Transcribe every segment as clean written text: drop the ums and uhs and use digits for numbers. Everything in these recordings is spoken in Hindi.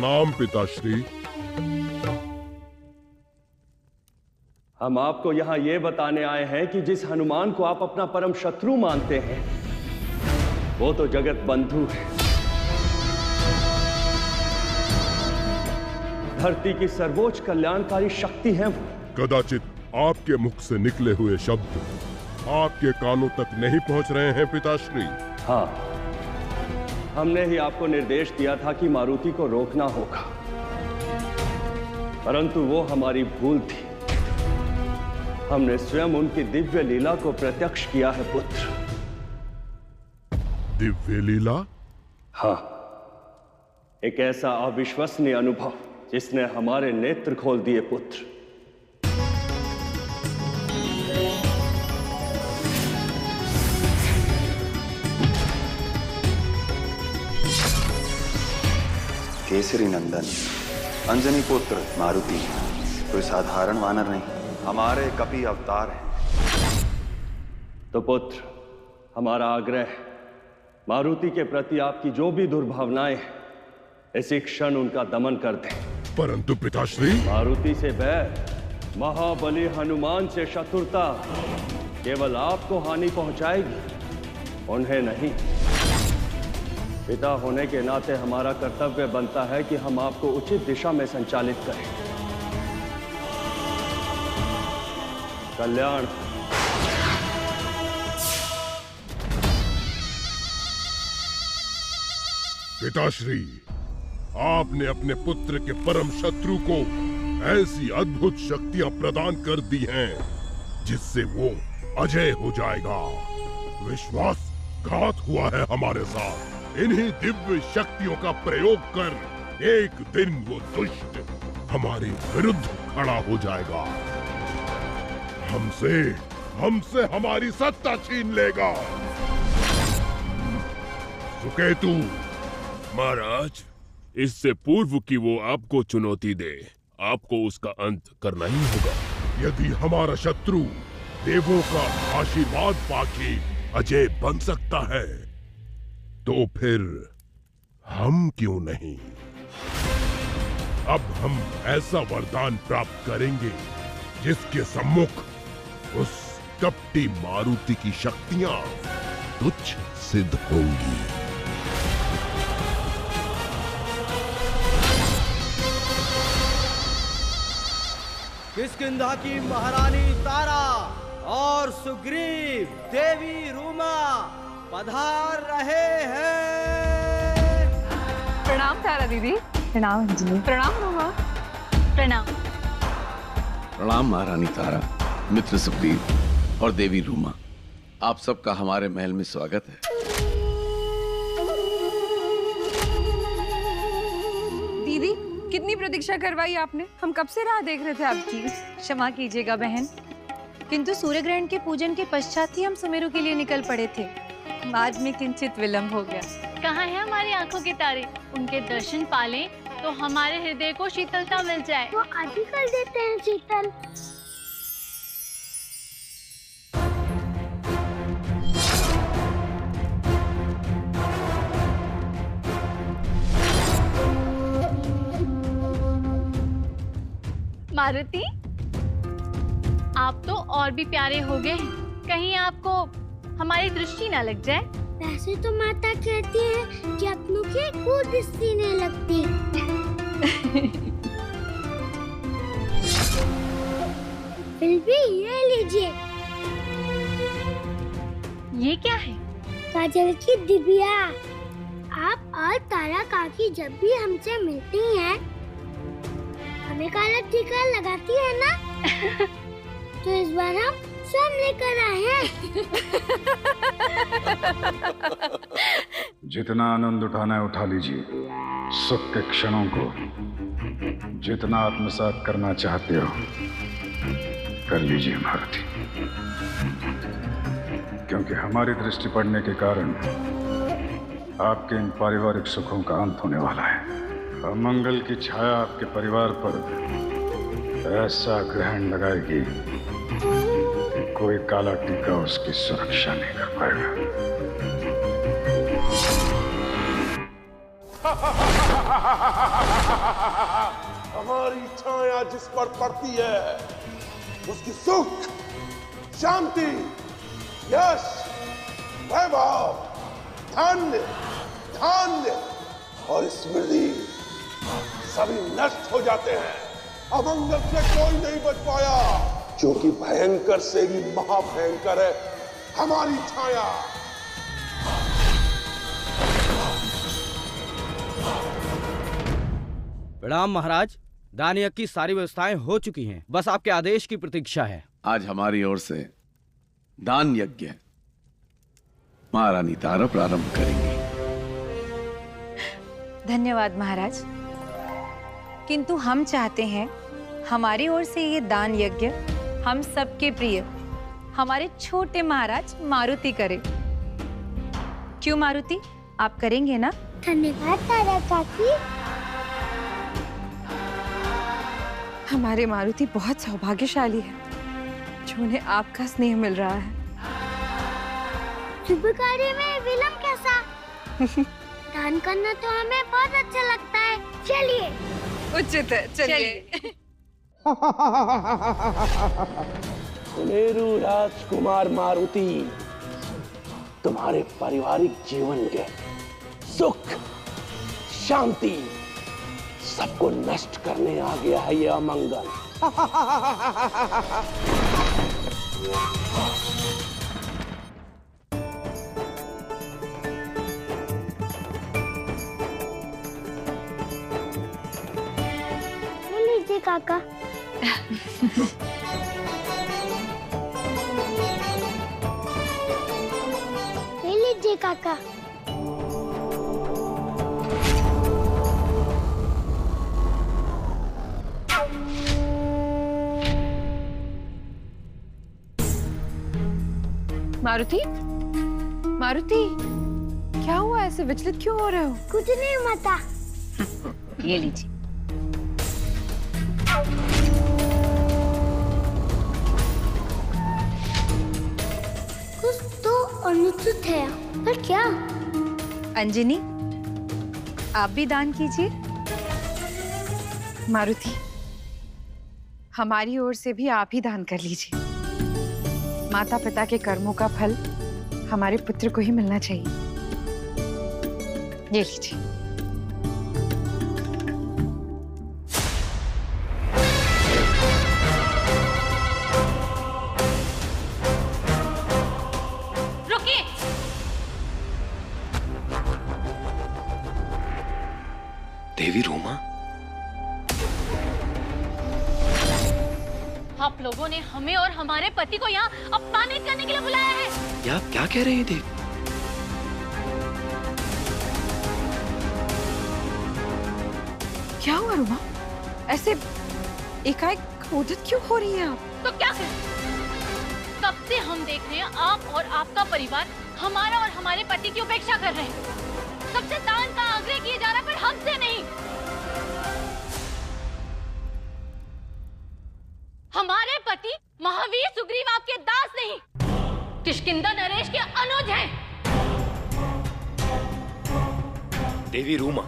प्रणाम पिताश्री। हम आपको यहाँ ये बताने आए हैं कि जिस हनुमान को आप अपना परम शत्रु मानते हैं, वो तो जगत बंधु है। धरती की सर्वोच्च कल्याणकारी शक्ति है वो। कदाचित आपके मुख से निकले हुए शब्द आपके कानों तक नहीं पहुंच रहे हैं पिताश्री। हाँ, हमने ही आपको निर्देश दिया था कि मारुति को रोकना होगा, परंतु वो हमारी भूल थी। हमने स्वयं उनकी दिव्य लीला को प्रत्यक्ष किया है पुत्र। दिव्य लीला? हाँ, एक ऐसा अविश्वसनीय अनुभव जिसने हमारे नेत्र खोल दिए पुत्र। केसरी नंदन अंजनी पुत्र मारुति कोई साधारण वानर नहीं, हमारे कपि अवतार हैं। तो पुत्र, हमारा आग्रह है, मारुति के प्रति आपकी जो भी दुर्भावनाएं हैं, इसी क्षण उनका दमन कर दें। परंतु पिताश्री, मारुति से बैर, महाबली हनुमान से शत्रुता केवल आपको हानि पहुंचाएगी, उन्हें नहीं। पिता होने के नाते हमारा कर्तव्य बनता है कि हम आपको उचित दिशा में संचालित करें। कल्याण। पिताश्री, आपने अपने पुत्र के परम शत्रु को ऐसी अद्भुत शक्तियां प्रदान कर दी हैं जिससे वो अजय हो जाएगा। विश्वासघात हुआ है हमारे साथ। इन्हीं दिव्य शक्तियों का प्रयोग कर एक दिन वो दुष्ट हमारे विरुद्ध खड़ा हो जाएगा, हमसे हमारी सत्ता छीन लेगा। सुकेतु। महाराज, इससे पूर्व कि वो आपको चुनौती दे, आपको उसका अंत करना ही होगा। यदि हमारा शत्रु देवों का आशीर्वाद पाके अजय बन सकता है, तो फिर हम क्यों नहीं? अब हम ऐसा वरदान प्राप्त करेंगे जिसके सम्मुख उस कपटी मारुति की शक्तियां तुच्छ सिद्ध होंगी। किष्किंधा की महारानी तारा और सुग्रीव देवी रूमा पधार रहे हैं। प्रणाम तारा दीदी। प्रणाम अंजलि। प्रणाम रूमा। प्रणाम। प्रणाम महारानी तारा, मित्र सुग्रीव और देवी रूमा, आप सबका हमारे महल में स्वागत है। दीदी, कितनी प्रतीक्षा करवाई आपने, हम कब से राह देख रहे थे आपकी। क्षमा कीजिएगा बहन, किंतु सूर्य ग्रहण के पूजन के पश्चात ही हम सुमेरु के लिए निकल पड़े थे। मार्ग में किंचित विलंब हो गया। कहाँ है हमारी आंखों के तारे? उनके दर्शन पालें तो हमारे हृदय को शीतलता मिल जाए। वो आदि कर देते हैं शीतल। मारुति, आप तो और भी प्यारे हो गए, कहीं आपको हमारी दृष्टि ना लग जाए। वैसे तो माता कहती है कि अपनों की कोई दृष्टि नहीं लगती। फिर भी ये लीजिए। ये क्या है? काजल की डिबिया। आप और तारा काकी जब भी हमसे मिलती हैं, हमें काला टीका लगाती है ना? तो इस बार हम स्वयं लेकर आए हैं। जितना आनंद उठाना है उठा लीजिए। सुख के क्षणों को जितना आत्मसात करना चाहते हो कर लीजिए मारुति, क्योंकि हमारी दृष्टि पड़ने के कारण आपके इन पारिवारिक सुखों का अंत होने वाला है। अमंगल की छाया आपके परिवार पर ऐसा ग्रहण लगाएगी कि कोई काला टीका उसकी सुरक्षा नहीं कर पाएगा। हमारी छाया जिस पर पड़ती है उसकी सुख, शांति, यश, वैभव, धन्य, धान्य और स्मृति सभी नष्ट हो जाते हैं। अमंगल से कोई नहीं बच पाया, क्योंकि भयंकर से भी महाभयंकर है हमारी छाया। प्रणाम महाराज, दान यज्ञ की सारी व्यवस्थाएं हो चुकी हैं, बस आपके आदेश की प्रतीक्षा है। आज हमारी ओर से दान यज्ञ महारानी तारा प्रारंभ करेंगी। धन्यवाद महाराज, किंतु हम चाहते हैं हमारी ओर से ये दान यज्ञ हम सबके प्रिय हमारे छोटे महाराज मारुति करें। क्यों मारुति, आप करेंगे ना? धन्यवाद तारा काकी। हमारे मारुति बहुत सौभाग्यशाली है जो उन्हें आपका स्नेह मिल रहा है। शुभ कार्य में विलंब कैसा? दान करना तो हमें बहुत अच्छा लगता है। चलिए। उचित है, चलिए। सुनेरु राजकुमार मारुति, तुम्हारे पारिवारिक जीवन के सुख, शांति सबको नष्ट करने आ गया है ये अमंगल। ले लीजिए काका। ले लीजिए काका। मारुति, मारुति, क्या हुआ? ऐसे विचलित क्यों हो रहे हो? कुछ नहीं माता। ये लीजिए। कुछ तो अनिश्चित है, पर क्या? अंजनी, आप भी दान कीजिए। मारुति, हमारी ओर से भी आप ही दान कर लीजिए। माता पिता के कर्मों का फल हमारे पुत्र को ही मिलना चाहिए। ये लीजिए। रुकिए। देवी रूमा, आप लोगों ने हमें और हमारे पति को यहाँ अपमानित करने के लिए बुलाया है। या क्या कह रहे हैं देवी? क्या हुआ रूमा? ऐसे एकाएक उद्धत क्यों हो रही है आप? तो क्या करें? कब से हम देख रहे हैं आप और आपका परिवार हमारा और हमारे पति की उपेक्षा कर रहे हैं। सबसे दान का आग्रह किया जा रहा है, पर हमसे नहीं। हमारे पति महावीर सुग्रीव आपके दास नहीं, किष्किंधा नरेश के अनुज हैं। देवी रूमा,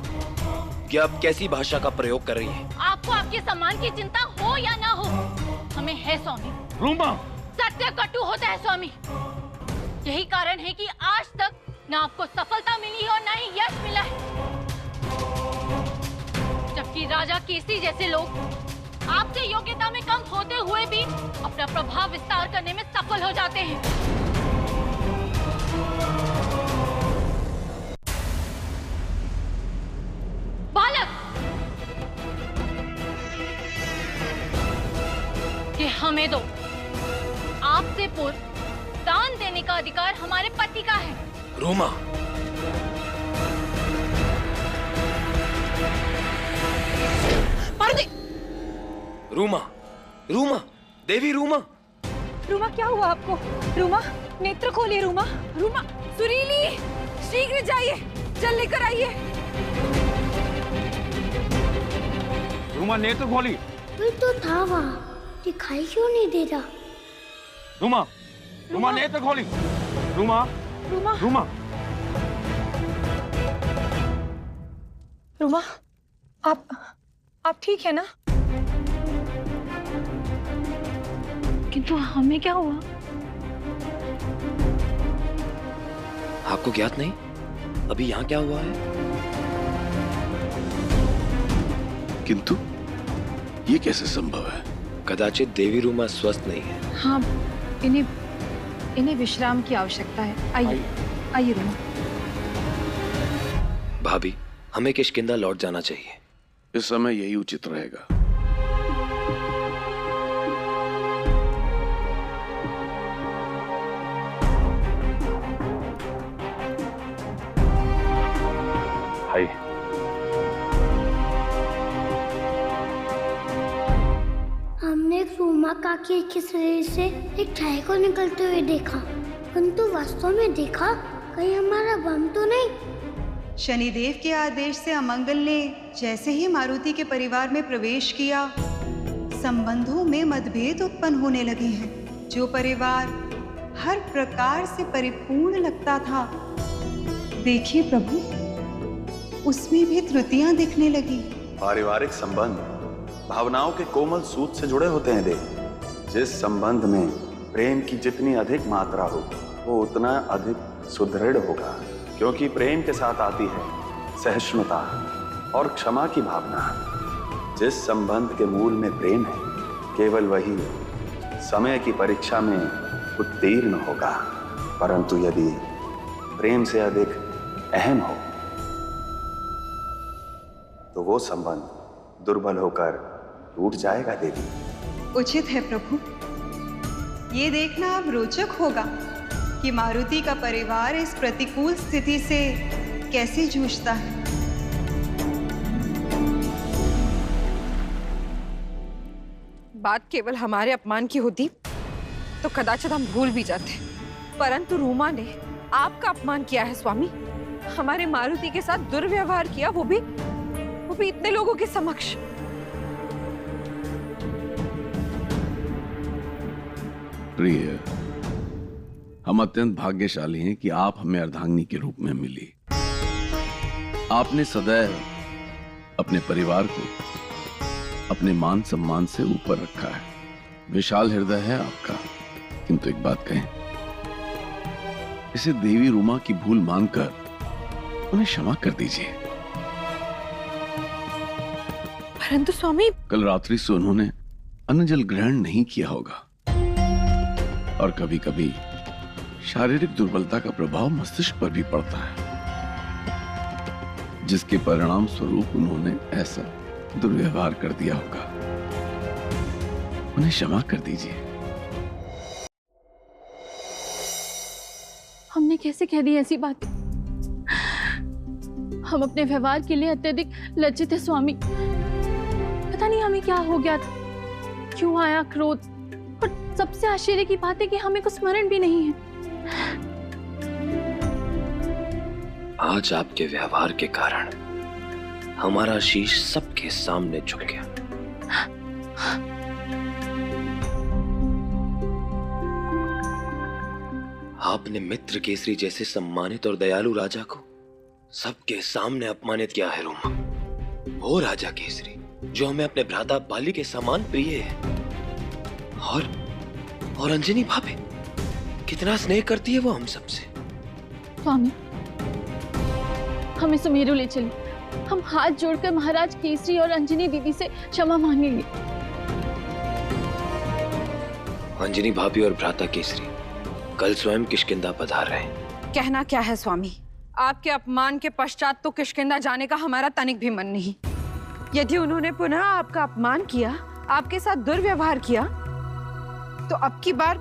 क्या आप कैसी भाषा का प्रयोग कर रही हैं? आपको आपके सम्मान की चिंता हो या ना हो, हमें है स्वामी। रूमा, सत्य कटु होता है स्वामी। यही कारण है कि आज तक ना आपको सफलता मिली है और ना ही यश मिला है, जबकि राजा केसरी जैसे लोग आपसे योग्यता में कम होते हुए भी अपना प्रभाव विस्तार करने में सफल हो जाते हैं। बालक, कि हमें दो। आपसे पूर्व दान देने का अधिकार हमारे पति का है। रूमा, रूमा, रूमा, देवी रूमा। रूमा, क्या हुआ आपको? रूमा, नेत्र खोलिए। रूमा, रूमा, सुरीली, शीघ्र जाइए, जल लेकर आइए। रूमा नेत्र खोली। मैं तो था वहाँ, दिखाई क्यों नहीं दे रहा? रूमा, रूमा नेत्र खोली। रूमा, रूमा, रूमा। रुमा, आप ठीक है ना? किंतु हमें क्या हुआ? आपको ज्ञात नहीं अभी यहाँ क्या हुआ है? किंतु ये कैसे संभव है? कदाचित देवी रूमा स्वस्थ नहीं है। हाँ, इन्हें विश्राम की आवश्यकता है। आइए रुमा। भाभी, हमें किष्किंधा लौट जाना चाहिए। इस समय यही उचित रहेगा। भाई, हमने एक रूमा काकी के शरीर से एक छाया को निकलते हुए देखा, परंतु वास्तव में देखा कहीं हमारा बम तो नहीं। शनिदेव के आदेश से अमंगल ने जैसे ही मारुति के परिवार में प्रवेश किया, संबंधों में मतभेद उत्पन्न होने लगे हैं। जो परिवार हर प्रकार से परिपूर्ण लगता था, देखिए प्रभु, उसमें भी त्रुटियां दिखने लगी। पारिवारिक संबंध भावनाओं के कोमल सूत से जुड़े होते हैं देव। जिस संबंध में प्रेम की जितनी अधिक मात्रा हो, वो उतना अधिक सुदृढ़ होगा, क्योंकि प्रेम के साथ आती है सहिष्णुता और क्षमा की भावना। जिस संबंध के मूल में प्रेम है, केवल वही समय की परीक्षा में उत्तीर्ण होगा। परंतु यदि प्रेम से अधिक अहम हो, तो वो संबंध दुर्बल होकर टूट जाएगा देवी। उचित है प्रभु। ये देखना अब रोचक होगा कि मारुति का परिवार इस प्रतिकूल स्थिति से कैसे जूझता है। बात केवल हमारे अपमान की होती तो कदाचित हम भूल भी जाते, परंतु रूमा ने आपका अपमान किया है स्वामी। हमारे मारुति के साथ दुर्व्यवहार किया, वो भी इतने लोगों के समक्ष। प्रिय, हम अत्यंत भाग्यशाली हैं कि आप हमें अर्धांगिनी के रूप में मिली। आपने सदैव अपने परिवार को अपने मान सम्मान से ऊपर रखा है। विशाल हृदय है आपका। किंतु एक बात कहें, इसे देवी रूमा की भूल मानकर उन्हें क्षमा कर दीजिए। परंतु स्वामी, कल रात्रि से उन्होंने अन्न जल ग्रहण नहीं किया होगा, और कभी कभी शारीरिक दुर्बलता का प्रभाव मस्तिष्क पर भी पड़ता है, जिसके परिणाम स्वरूप उन्होंने ऐसा दुर्व्यवहार कर दिया होगा। उन्हें क्षमा कर दीजिए। हमने कैसे कह दी ऐसी बातें? हम अपने व्यवहार के लिए अत्यधिक लज्जित है स्वामी। पता नहीं हमें क्या हो गया था, क्यों आया क्रोध। और सबसे आश्चर्य की बात है कि हमें कुछ स्मरण भी नहीं है। आज आपके व्यवहार के कारण हमारा शीश सबके सामने झुक गया। आपने मित्र केसरी जैसे सम्मानित और दयालु राजा को सबके सामने अपमानित किया है रूमा। वो राजा केसरी जो हमें अपने भ्राता बाली के समान प्रिय है। और अंजनी भाभी, कितना स्नेह करती है वो हम सबसे। स्वामी, हमें सुमेरु ले चलिए। हम हाथ जोड़कर महाराज केसरी और अंजनी दीदी से क्षमा मांगेंगे। अंजनी भाभी और भ्राता केसरी कल स्वयं किष्किंधा पधार रहे हैं। कहना क्या है स्वामी, आपके अपमान के पश्चात तो किष्किंधा जाने का हमारा तनिक भी मन नहीं। यदि उन्होंने पुनः आपका अपमान किया, आपके साथ दुर्व्यवहार किया, तो अब की बार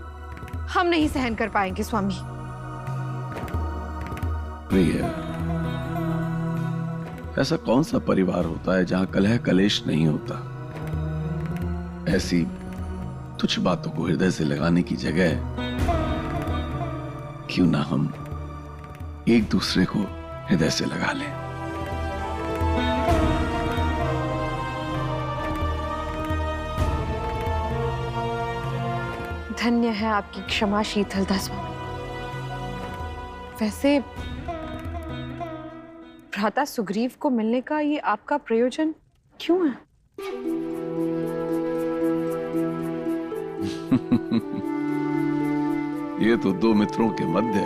हम नहीं सहन कर पाएंगे स्वामी। प्रिय, ऐसा कौन सा परिवार होता है जहां कलह कलेश नहीं होता? ऐसी तुच्छ बातों को हृदय से लगाने की जगह क्यों ना हम एक दूसरे को हृदय से लगा लें। धन्य है आपकी क्षमा शीतलता स्वामी। भ्राता सुग्रीव को मिलने का ये आपका प्रयोजन क्यों है? ये तो दो मित्रों के मध्य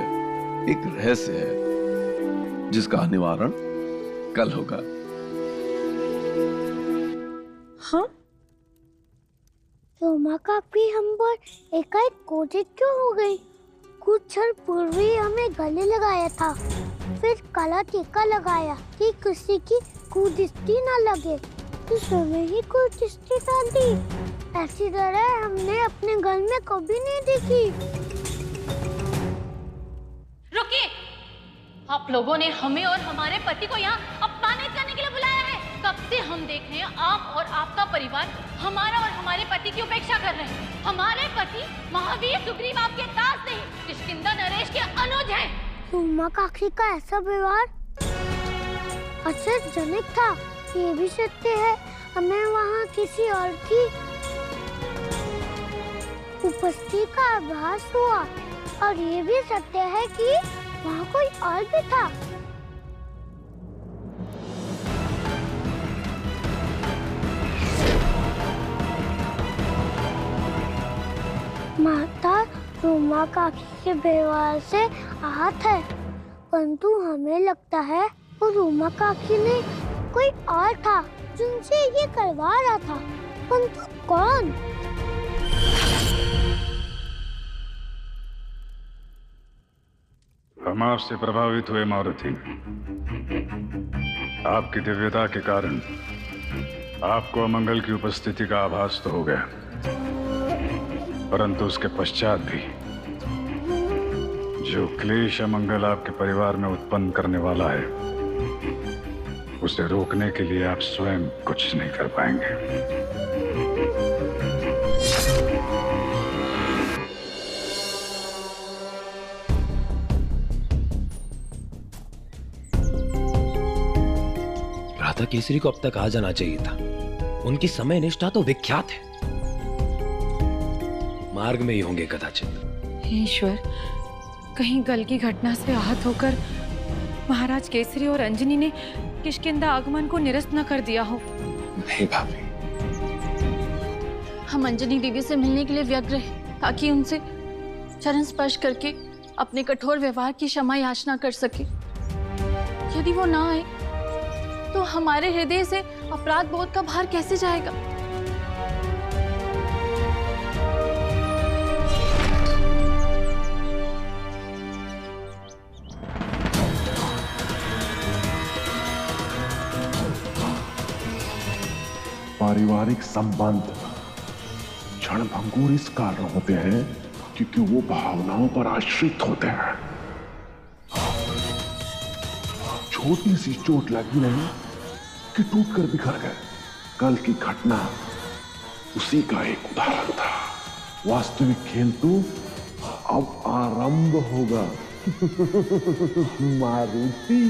एक रहस्य है जिसका निवारण कल होगा। हाँ? रोमा काकी हम पर एकाएक क्रोधित क्यों हो गई? कुछ क्षण पूर्व ही हमें गले लगाया था, फिर काला टीका लगाया कि किसी की कुदृष्टि न लगे, तो समय ही कुदृष्टि डाल दी। ऐसी तरह हमने अपने घर में कभी नहीं देखी। रुकिए! आप लोगों ने हमें और हमारे पति को यहाँ अपमानित करने के लिए बुलाया है। कब से हम देख रहे हैं आप और आपका परिवार हमारा और हमारे पति की उपेक्षा कर रहे हैं। हमारे पति महावीर सुग्रीव आपके दास नहीं, किष्किंधा नरेश के अनुज हैं। रोमा काकी का ऐसा व्यवहार आश्चर्यजनक था। ये भी सत्य है हमें वहाँ किसी और की उपस्थिति का आभास हुआ, और ये भी सत्य है कि वहाँ कोई और भी था। माता रोमा काकी के व्यवहार से आहत है, परंतु हमें लगता है वो रोमा काकी ने कोई और था जिनसे ये करवा रहा था, परंतु कौन? हम आपसे प्रभावित हुए मारुति। आपकी दिव्यता के कारण आपको अमंगल की उपस्थिति का आभास तो हो गया, परंतु उसके पश्चात भी जो क्लेश अमंगल आपके परिवार में उत्पन्न करने वाला है, उसे रोकने के लिए आप स्वयं कुछ नहीं कर पाएंगे। भ्राता केसरी को अब तक आ जाना चाहिए था। उनकी समय निष्ठा तो विख्यात है। मार्ग में ही होंगे कदाचित। ईश्वर, कहीं कल की घटना से आहत होकर महाराज केसरी और अंजनी ने किष्किंधा आगमन को निरस्त न कर दिया हो। नहीं भाभी, हम अंजनी देवी से मिलने के लिए व्यग्र हैं, ताकि उनसे चरण स्पर्श करके अपने कठोर व्यवहार की क्षमा याचना कर सके। यदि वो ना आए तो हमारे हृदय से अपराध बोध का भार कैसे जाएगा? पारिवारिक संबंध क्षणभंगुर इस कारण होते हैं क्योंकि वो भावनाओं पर आश्रित होते हैं। छोटी सी चोट लगी नहीं कि टूटकर बिखर गए। कल की घटना उसी का एक उदाहरण था। वास्तविक खेल तो अब आरंभ होगा। मारुति।